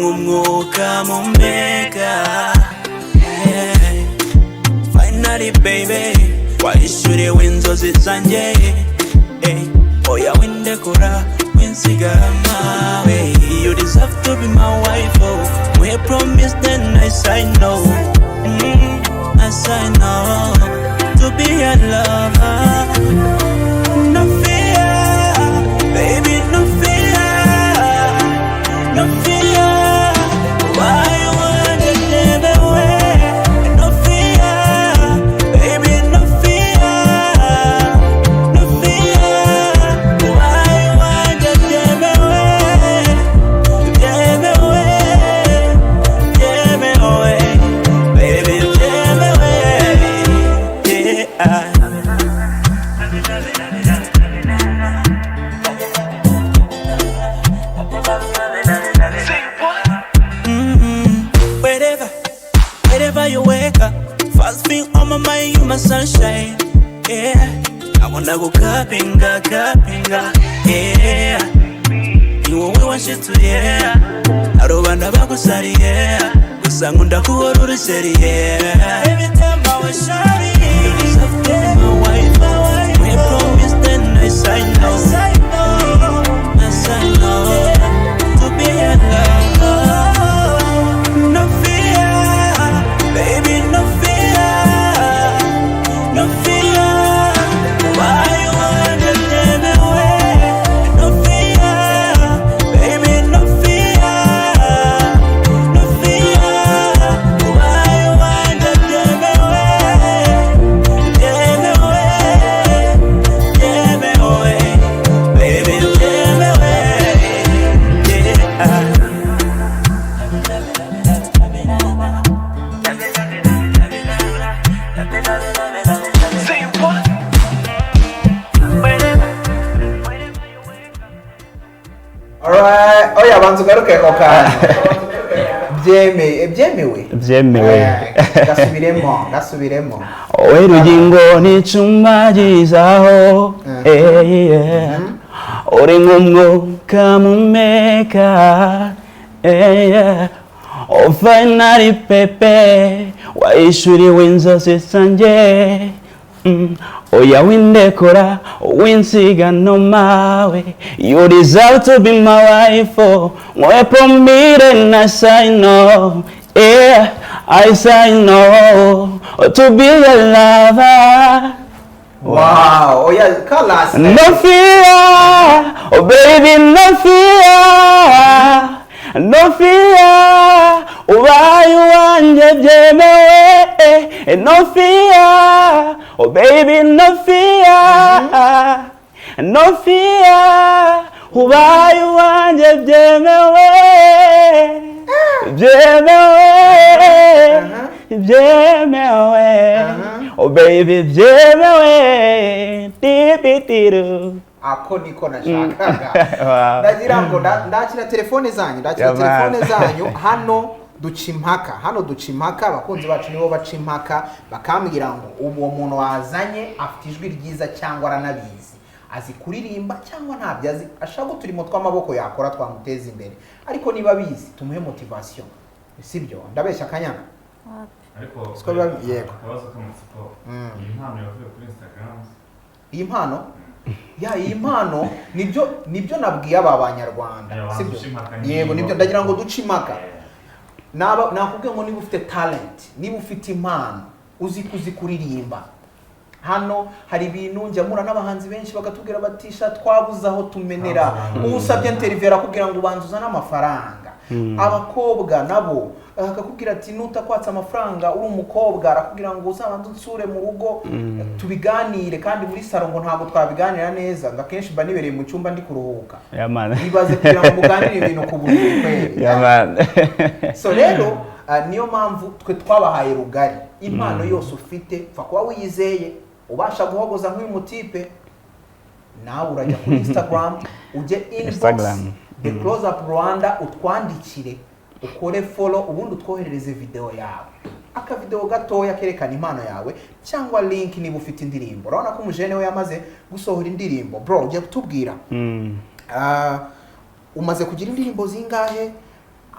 umwuka mumeka. Finally baby, wayishuriwe inzozi zanjye. Oya windekura winsigara mawe. You deserve to be my wife, oh. We promise then I say no. I say no to be your lover. No fear, baby, no fear, no fear. Why you wanna live away? No fear, baby, no fear, no fear. Why you wanna live away? Live away, live away, baby, live away. Yeah. Wherever you wake up, first thing on my mind, you my sunshine. Yeah, I wanna go cuppinga, yeah. You we want shit to yeah. I don't wanna back usari yeah. Kusangunda kuhoruru seri yeah. Every time I was shawty, you deserve to be my wife. We promise then I say no. I say no to be your lover. No fear, baby, no fear, no fear. Why you wanna live away? No fear, baby, no fear, no fear. Why you wanna live away? Live away, live away, baby, live away. Yeah. Alright, oya bantu garuke oka. Byemewe. Gasubiremo. Owe rugingo nicumagizaho. Uri nk'umwuka mumeka. Finally pepe, wayishuriwe inzozi zanjye. Oya windekura winsiga no mawe. You deserve to be my wife, oh. Mwe promise and I say no. Yeah, I say no to be your lover. Wow, oya kalas. No fear, oh baby, no fear, no fear. Why you want to me? No fear, oh baby, no fear, no fear. Why you want to me away? Oh baby, me away. Ako niko nashakaga. Ndagira ngo ndakira telefone zanyu, hano ducimpaka abakunzi bacu nibo bacimpaka bakambwira ngo uwo muntu wazanye afite ijwi ryiza cyangwa aranabizi, azi kuririmba cyangwa ntabyo azi, ashaka uturimo tw'amaboko yakora twamuteza imbere, ariko niba bizi tumuhe motivation, sibyo? Ndabeshya Kanyana. Ariko yego akabazo k'amatsiko, iyi mpano yavuye kuri Instagram. Iyi mpano iyi mpano nibyo nabwiye aba banyarwanda, sibyo? Yego nibyo ndagira ngo ducimaka. Nakubwiye ngo niba ufite talent, niba ufite impano, uzi kuririmba. Hano hari ibintu njya mura n'abahanzi benshi bakatubwira batisha twabuze aho tumenera. Usabye interview akubwira ngo ubanzuza n'amafaranga. Abakobwa nabo akakubwira ati nutakwatsa amafaranga uri umukobwa, arakubwira ngo uzabanze unsure mu rugo tubiganire, kandi muri saro ngo ntabwo twabiganira neza, ngakenshi mba nibereye mu cyumba ndi kuruhuka. Nibaze kugira ngo muganire ibintu ku buryo kweli. So rero niyo mpamvu twe twabahaye rugari. Impano yose ufite pfa kuba wiyizeye, ubasha guhogoza nk'uyu mutipe, nawe urajya kuri Instagram ujye inbox the close up Rwanda utwandikire, ukore follow, ubundi utwoherereze video yawe, aka video gatoya kerekana impano yawe, cyangwa link niba ufite indirimbo. Urabona ko umujene we yamaze gusohora indirimbo. Bro, ugiye kutubwira umaze kugira indirimbo zingahe?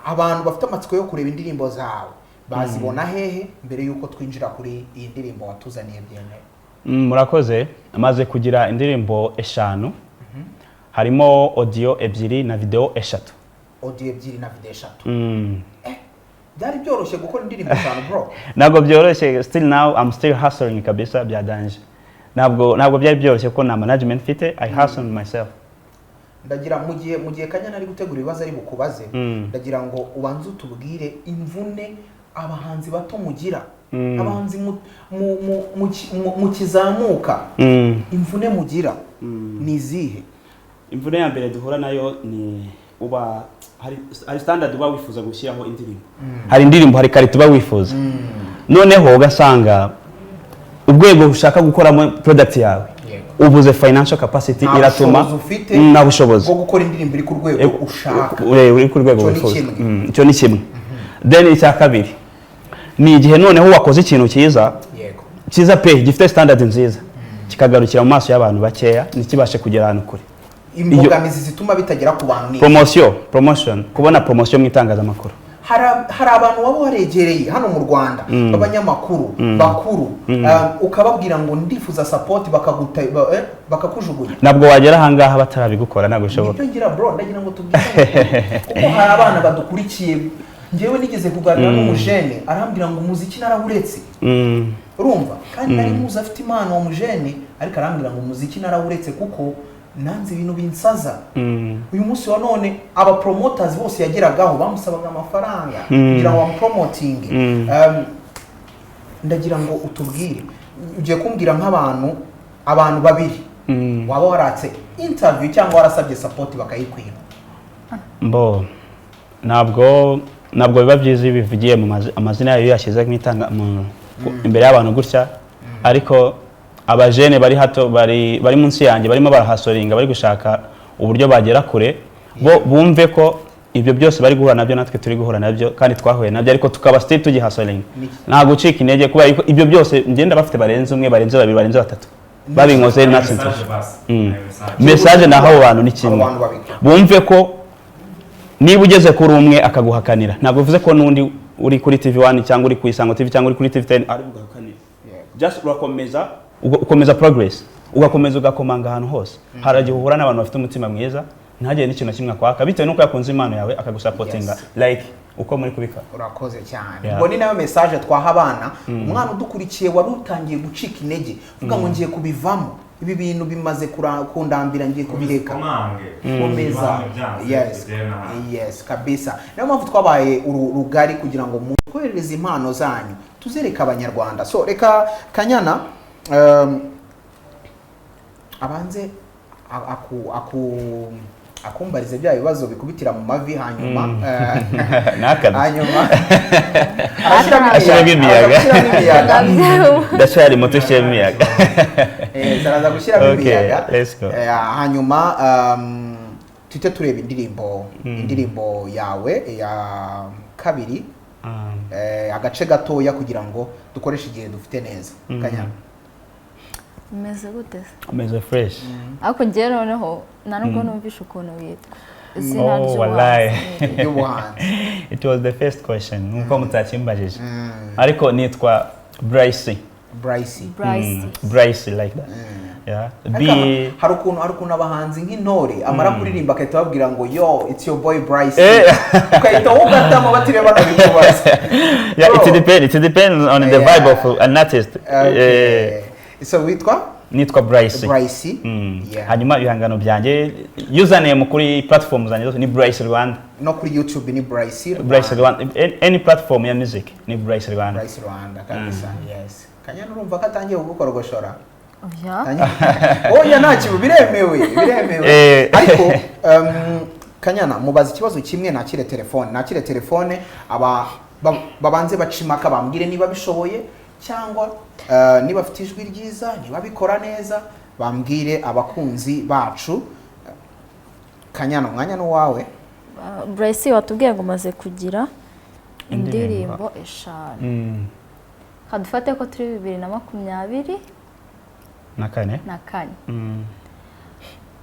abantu bafite amatsiko yo kureba indirimbo zawe bazibona hehe mbere yuko twinjira kuri iyi ndirimbo watuzaniye byemeye? Murakoze, amaze kugira indirimbo 5 harimo audio 2 na video 3. Audio 2 na video 3. Byari byoroshye gukora indirimbo 5 bro? Ntabwo byoroshye, still now I'm still hustling kabisa byadanje. Ntabwo byari byoroshye ko na management mfite, I hustle myself. Ndagira mu gihe Kanyana ari gutegura ibibazo ari bukubaze, ndagira ngo ubanze utubwire imvune abahanzi bato mugira, abahanzi mu kizamuka, imvune mugira ni zihe? Imvune ya mbere duhura nayo ni uba hari standard uba wifuza gushyiraho indirimbo. Hari indirimbo hari karite uba wifuza. Noneho ugasanga ubwego ushaka gukoramo product yawe ubuze financial capacity iratuma na bushobozi bwo gukora indirimbo iri ku rwego ushaka, uri ku rwego wifuza. Icyo ni kimwe. Then icya kabiri ni igihe noneho wakoze ikintu cyiza pe gifite standard nziza kikagarukira mu maso y'abantu bakeya nikibashe kugera ahantu kure. Imbogamizi zituma bitagera ku bantu ni promotion, kubona promotion mu itangazamakuru. Hari abantu wabo waregereye hano mu Rwanda b'abanyamakuru bakuru, ukababwira ngo ndifuza support bakakujugunya. Nabwo wagera ahangaha batarabigukora ntabwo bishoboka. Nicyo ngira bro, ndagira ngo tubwire kuko hari abana badukurikiye. Ngewe nigeze kuganira n'umujene arambwira ngo umuziki narawuretse. Urumva? Kandi nari muzi afite impano umujene, ariko arambwira ngo umuziki narawuretse kuko nanze ibintu binsaza. Uyu munsi wa none aba promoters bose yageragaho bamusabaga amafaranga kugira ngo bamupromoting. Ndagira ngo utubwire, ugiye kumbwira nk'abantu babiri waba waratse interview cyangwa warasabye support bakayikwira? Ntabwo biba byiza bivugiye mu amazina yayo yashyize nk'itanga imbere y'abantu gutya, ariko abajene bari hato bari munsi yanjye barimo barahasoringa bari gushaka uburyo bagera kure, bo bumve ko ibyo byose bari guhura nabyo natwe turi guhura nabyo kandi twahuye nabyo, ariko tukaba still tugihasoringa. Nta gucika intege kuba ibyo byose ngenda bafite barenze umwe, barenze babiri, barenze batatu babinkoze natwe. Message naho abo bantu ni kimwe, bumve ko niba ugeze kuri umwe akaguhakanira ntabwo bivuze ko n'undi uri kuri TV1 cyangwa uri ku Isango TV cyangwa uri kuri TV10 ari guhakanira. Just ukomeza progress, ugakomeza ugakomanga ahantu hose. Haragiye uhura n'abantu bafite umutima mwiza ntagire n'ikintu kimwe kwaka bitewe nuko yakunze impano yawe akagusupportinga like uko muri kubika. Urakoze cyane. Ngo ni nayo message twaha abana, umwana udukurikiye wari utangiye gucika intege uvuga ngo ngiye kubivamo, ibi bintu bimaze kundambira ngiye kubireka. Komeza. Yes kabisa. Niyo mpamvu twabaye urugari kugira ngo mutwerereze impano zanyu tuzereka abanyarwanda. So reka Kanyana abanze akumbarize bya bibazo bikubitira mu mavi hanyuma ashiramo ndashari moto shemiyaga zaraza gushyiramo imiyaga. Hanyuma tujye tureba indirimbo yawe ya kabiri, agace gatoya kugira ngo dukoreshe igihe dufite neza. Kanyana umeze gute? Umeze fresh. Ariko ngiye noneho nubwo numvisha ukuntu witwa izina ry'ubuhanzi. It was the first question nkuko mutakimbajije, ariko nitwa Brysee. Brysee like that. Hari ukuntu abahanzi nk'intore amara kuririmba akahita babwira ngo yo it's your boy Brysee, ukahita ugatama batireba nabikubaza. It depends on the vibe of an artist. So nitwa Brysee. Hanyuma ibihangano byanjye username kuri platform zanjye zose ni Brysee Rwanda. No kuri YouTube ni Brysee Rwanda. Any platform ya music ni Brysee Rwanda. Brysee Rwanda kabisa. Yes. Kanyana urumva ko atangiye kugukorogoshora? Oya ntacyo biremewe. Ariko Kanyana mubaza ikibazo kimwe, nakire telefone babanze bacimaka bambwire niba bishoboye cyangwa niba afite ijwi ryiza, niba bikora neza, bambwire abakunzi bacu. Kanyana umwanya ni wawe. Brysee watubwiye ngo maze kugira indirimbo 5. Kadufate ko turi 2024 na kane.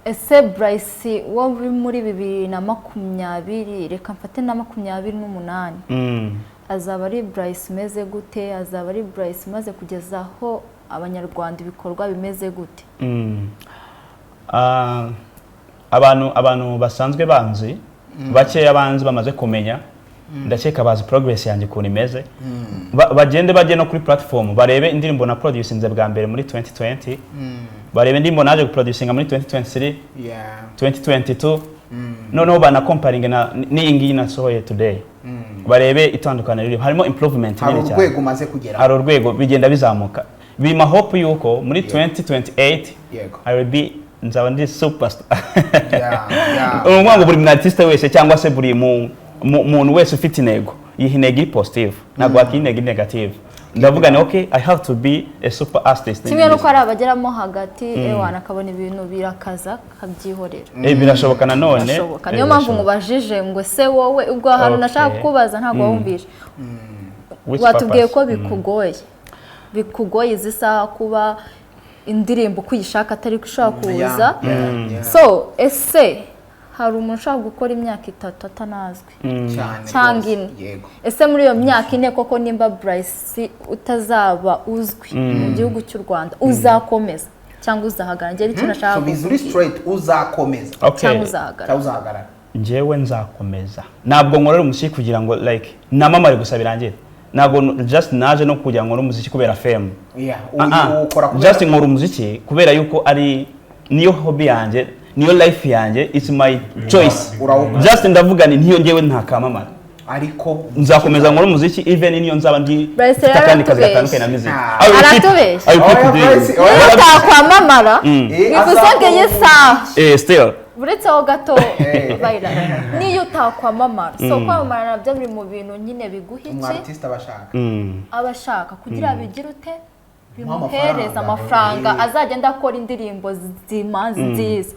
ese Brysee wo muri 2020 reka mfate na 2028 azaba ari Brysee meze gute azaba ari Brysee maze kugezaho abanyarwanda ibikorwa bimeze gute abantu basanzwe banzi bakeya banzi bamaze kumenya ndakeka bazi progress yanjye ukuntu imeze bagende bajye no kuri platform barebe indirimbo na producinze bwa mbere muri 2020 barebe indirimbo naje guproducinga muri 2023 2022 noneho bana comparing n'iyi ngiyi nasohoye today barebe itandukana riri harimo improvement nini cyane hari urwego umaze kugera hari urwego bigenda bizamuka bima hope yuko muri 2028 I will be nzaba ndi superstar umwango buri artiste wese cyangwa se buri muntu wese ufite intego yihinegi positive ntabwo akinegi negative ndavuga ni okay I have to be a super artist kimwe nuko ari abageramo hagati ewana akabona ibintu birakaza kabyihorera birashoboka nanone niyo mpamvu mubajije ngo se wowe ubwo ahantu nashaka kubaza ntabwo wumvishe watubwiye ko bikugoye zisa kuba indirimbo kuyishaka atari kushaka kuza so ese hari umuntu ushaka gukora imyaka 3 atanazwi cyangwa ine ese muri iyo myaka ine koko nimba Brysee utazaba uzwi mu gihugu cy'u Rwanda uzakomeza cyangwa uzahagarara njye nicyo nashaka so bizuri straight uzakomeza cyangwa uzahagarara njyewe nzakomeza ntabwo nkorera umuziki kugira ngo like namamare gusa birangira ntabwo just naje no kugira ngo umuziki kubera fame just nkora umuziki kubera yuko ari niyo hobby yanjye niyo life yanjye it's my choice just ndavuga ni niyo ngewe ntakamamara ariko nzakomeza nkora umuziki even niyo nzaba ndi kandi kazi gatandukanye na music aratubesha utakwamamara bigusengeye sawa still buretseho gato bayira niyo utakwamamara so kwamamara nabyo biri mu bintu nyine biguha iki artiste abashaka kugira bigire ute bimuhereza amafaranga azagenda akora indirimbo zima nziza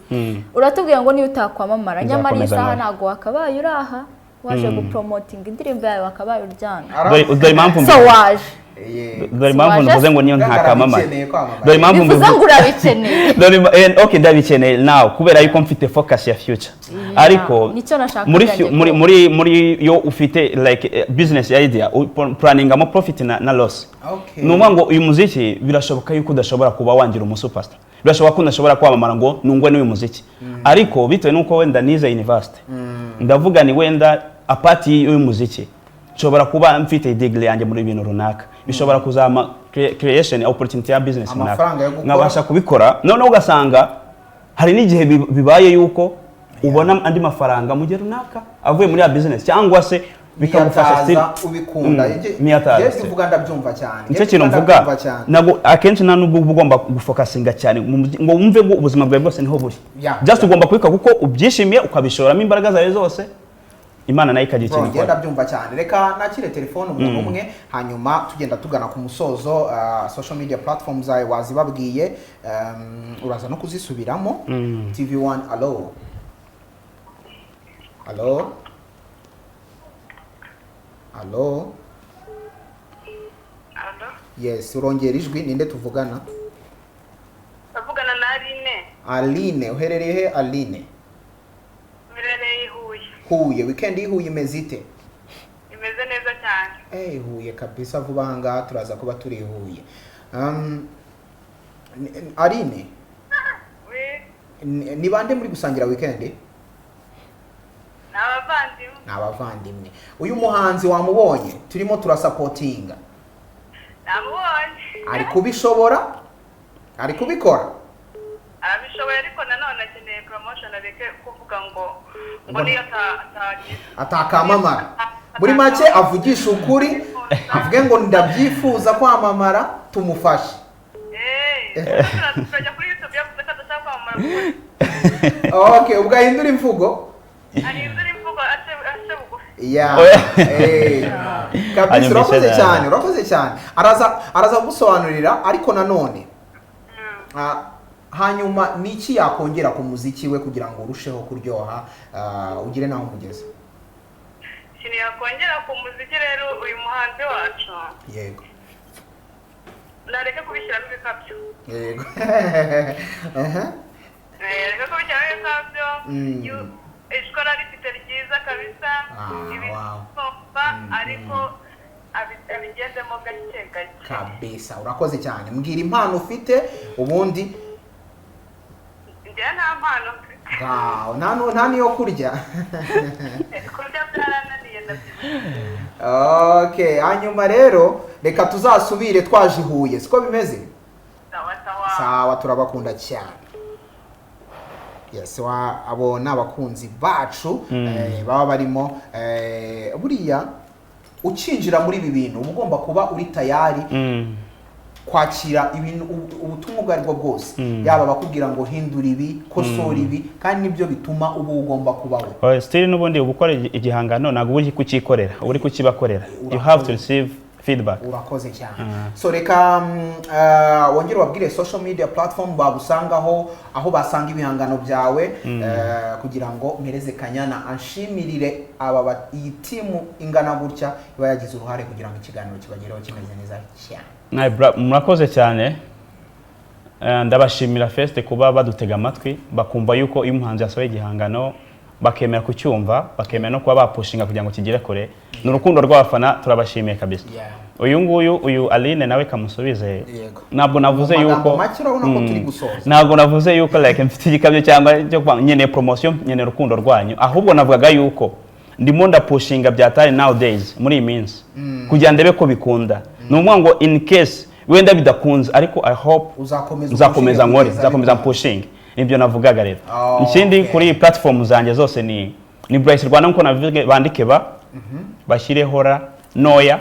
uratubwiye ngo niyo utakwamamara nyamara isaha ntago wakabaye uraha waje gupromoting indirimbo yawe wakabaye uryana dore impamvu so waje dore impamvu mvuze ngo niyo ntakamamara dore impamvu mvuze ngo urabikeneye okay ndabikeneye now kubera yuko mfite focus ya future ariko muri yo ufite like business idea planning amo profit na loss numva ngo uyu muziki birashoboka yuko udashobora kuba wangira umusuperstar birashoboka ko udashobora kwamamara ngo nungwe n'uyu muziki ariko bitewe nuko wenda nize university ndavuga ni wenda apart y'uyu muziki nshobora kuba mfite degree yanjye muri ibintu runaka bishobora kuzama creation opportunity ya business runaka nkabasha kubikora noneho ugasanga hari n'igihe bibaye yuko ubona andi mafaranga mu gihe runaka avuye muri ya business cyangwa se bikamufasha still ubikunda yes uvuga ndabyumva cyane nicyo kintu mvuga nago akenshi nta nubwo ugomba gufokasinga cyane ngo wumve ngo ubuzima bwawe bwose niho buri just ugomba kubika kuko ubyishimiye ukabishoramo imbaraga zawe zose Imana nayo ikagira ikintu ikora ndabyumva cyane reka nakire telefone umuntu umwe hanyuma tugenda tugana ku musozo social media platforms zawe wazibabwiye uraza no kuzisubiramo TV1 allo yes urongera ijwi ninde tuvugana na Aline uherereye he Aline Huye weekend ihuye imeze ite imeze neza cyane Huye kabisa vuba hanga turaza kuba turi Huye Aline ni bande muri gusangira weekend n'abavandimwe uyu muhanzi wamubonye turimo turasupportinga namubonye ari kubishobora ari kubikora arabishoboye ariko nanone akeneye promotion areke kuvuga ngo niyo atakamamara muri make avugisha ukuri avuge ngo ndabyifuza kwamamara tumufashe turajya kuri YouTube yavuze ko adashaka kwamamara okay ubwo ahindura imvugo ase bugufi kabisa urakoze cyane araza gusobanurira ariko nanone hanyuma niki yakongera ku muziki we kugira ngo urusheho kuryoha ugire naho umugeze ikintu yakongera ku muziki rero uyu muhanzi wacu yego nareke kubishyiramo ibikabyo yego reka ko bijyanye n'ibyo ishora rifite ryiza kabisa ibisomba ariko abigendemo gake gake kabisa. Urakoze cyane, mbwira impano ufite ubundi. njye nta mpano mfite, nta niyo kurya. kurya byarananiye ndabyo. Okay, hanyuma rero reka tuzasubire twaje i Huye, siko bimeze? Sawa, turabakunda cyane. Yes, abo ni abakunzi bacu baba barimo buriya ucinjira muri ibi bintu uba ugomba kuba uri tayari kwakira ibintu ubutumwa ubwo aribwo bwose, yaba bakubwira ngo hindura ibi, kosora ibi, kandi nibyo bituma uba ugomba kubaho. Still n'ubundi gukora igihangano ntabwo uri kukikorera, uri kukibakorera. You have to receive feedback. Urakoze cyane. So reka wongere wabwire social media platform bagusangaho, aho basanga ibihangano byawe kugira ngo mpereze Kanyana anshimirire iyi timu ingana gutya iba yagize uruhare kugira ngo ikiganiro kibagereho kimeze neza cyane. Murakoze cyane. Ndabashimira first kuba badutega amatwi bakumva yuko iyo umuhanzi yasohoye igihangano bakemera kucyumva, bakemera no kuba bapushinga kugira ngo kigere kure. N'urukundo rw'abafana turabashimiye kabisa. Uyu Aline nawe kamusubize. Ntabwo navuze yuko ntabwo navuze yuko like mfite igikabyo cyangwa cyo nyene promotion nyene rukundo rwanyu, ahubwo navugaga yuko ndimo ndapushinga byatari nowadays muri iyi minsi kugira ndebe ko bikunda. Numva ngo in case wenda bidakunze ariko I hope uzakomeza nkore, uzakomeza pushing. Nibyo navugaga rero. Ikindi kuri platform zanjye zose ni Brysee Rwandan, nko navuga bandike bashyireho noya,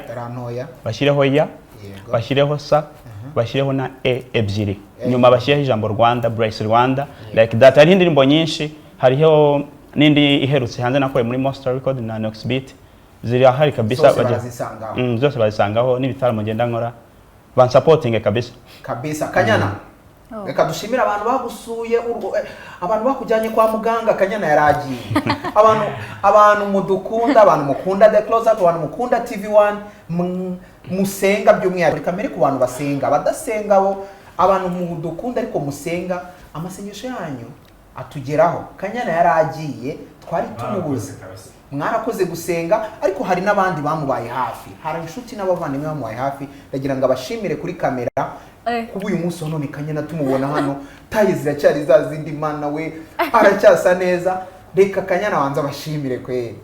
bashyireho ya, bashyireho sa, bashyireho na ebyiri, nyuma bashyireho ijambo Rwanda, Brysee Rwanda, like that. Hari indirimbo nyinshi, hariho n'indi iherutse hanze nakoye muri Monster Record na Nox Beat, ziri ahari kabisa. Zose bazisangaho n'ibitaramo ngenda nkora, bansupporting kabisa. Kanyana, reka dushimira abantu bagusuye, abantu bakujyanye kwa muganga. Kanyana yaragiye. abantu mudukunda, abantu mukunda The Close Up, abantu mukunda TV1, musenga by'umwihariko. Kamere ku bantu basenga, badasenga bo, abantu mudukunda ariko musenga, amasengesho yanyu atugeraho. Kanyana yaragiye, twari tumubuze. Mwarakoze gusenga, ariko hari n'abandi bamubaye hafi, hari inshuti n'abavandimwe bamubaye hafi. Ndagira ngo abashimire kuri kamera kuba uyu munsi none Kanyana tumubona hano, tayi ziracyari za zindi, mana we aracyasa neza. Reka Kanyana wanza bashimire kweli.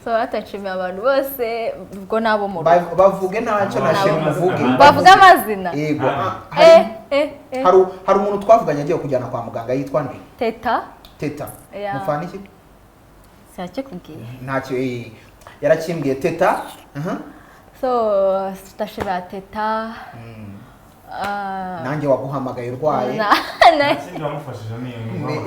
So atashimira abantu bose ubwo nabo mu bavuge ntacyo nashimye muvuge, bavuga amazina. Yego, hari umuntu twavuganye agiye kujyana kwa muganga yitwa nde? Teta. Mufana iki? Sacyo kubwiye. Ntacyo yarakimbwiye Teta. So stashira Teta. Nanjye waguhamagaye urwaye.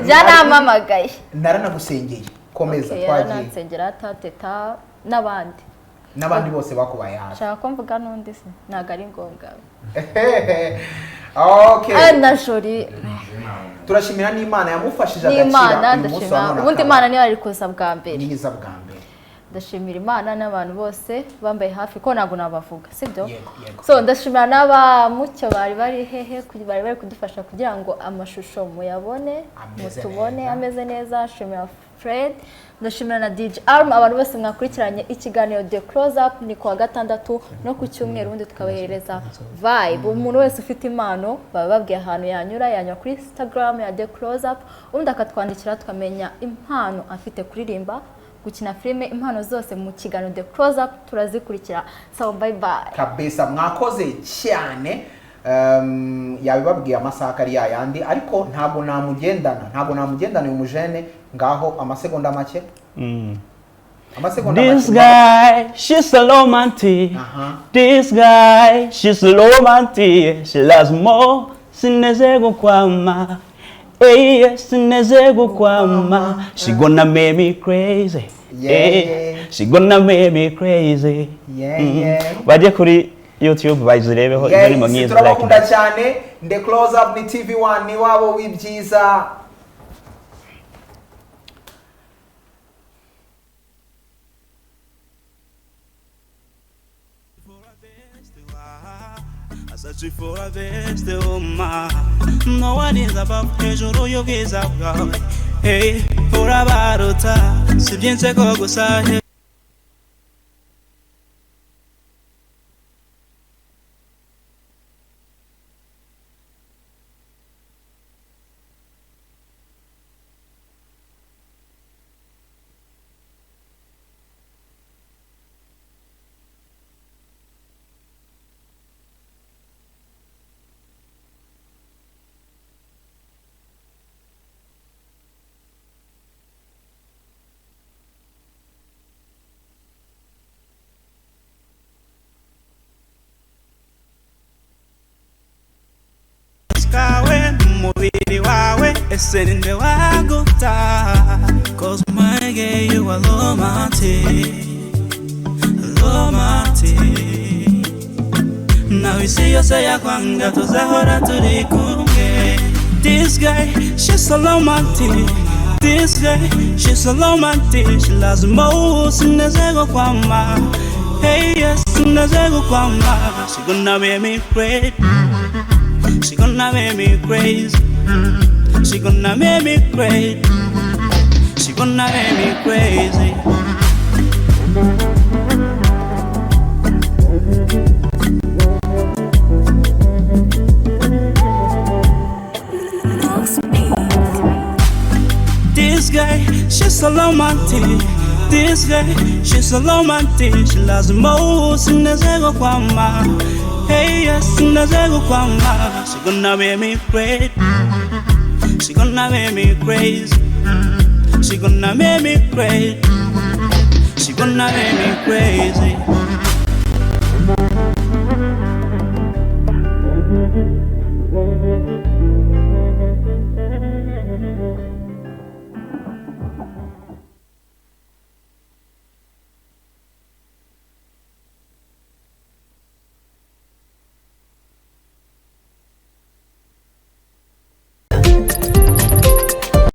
Yaramamagaye. Naranagusengeye. Komeza twagiye. Nansengera Teta n'abandi bose bakubaye hafi. Shaka ko mvuga n'undi se ntago ari ngombwa. Okay. Ana jori. Turashimira n'Imana yamufashije agakira uyu munsi. Ubundi Imana niyo ari kuza bwa mbere. Niza bwa mbere. Ndashimira Imana n'abantu bose bambaye hafi ko nago nabavuga, sibyo? So ndashimira n'abamucyo bari hehe bari kudufasha kugira ngo amashusho muyabone, mutubone ameze neza. Shimira Fred, ndashimira na DJ Arm, abantu bose mwakurikiranye ikiganiro The Close Up. Ni kwa gatandatu no ku cyumweru ubundi tukabahereza vibe. Umuntu wese ufite impano baba babwiye ahantu yanyura kuri Instagram ya The Close Up, ubundi akatwandikira tukamenya impano afite kuririmba, gukina filime, impano zose mu kiganiro The Close Up turazikurikira. So bye bye kabisa, mwakoze cyane. Yabibabwiye amasaha ari yayandi, ariko ntabwo namugendana uyu mujene. Ngaho amasegonda make. This guy, she's a romantic. This guy, she's a romantic. She loves more. Sineze gukwama. Hey, sineze gukwama. She gonna make me crazy. She gonna make me crazy. Bajye kuri YouTube bazirebeho indirimbo nkizo like. Turabakunda cyane. The Close Up ni TV1 ni wabo w'ibyiza. I search for a best woman. No one is above hejuru y'ubwiza bwawe. Hey, urabaruta si byinshi ko gusa. Mubiri wawe ese ninde waguta cause my gay you are romantic now you see yose yakwanga tuzahora turi kumwe. This guy she's so romantic, this guy she's so romantic, she loves most sinazego kwama. Hey yes sinazego kwama, she gonna make me crazy. She gonna make me crazy. She gonna make me crazy. She gonna make me crazy. This guy, she's so romantic. This guy, she's so romantic. She loves most in the zego kwama. Hey yes, in the zego kwama. She gonna make me crazy. She gonna make me crazy. She gonna make me crazy. She gonna make me crazy.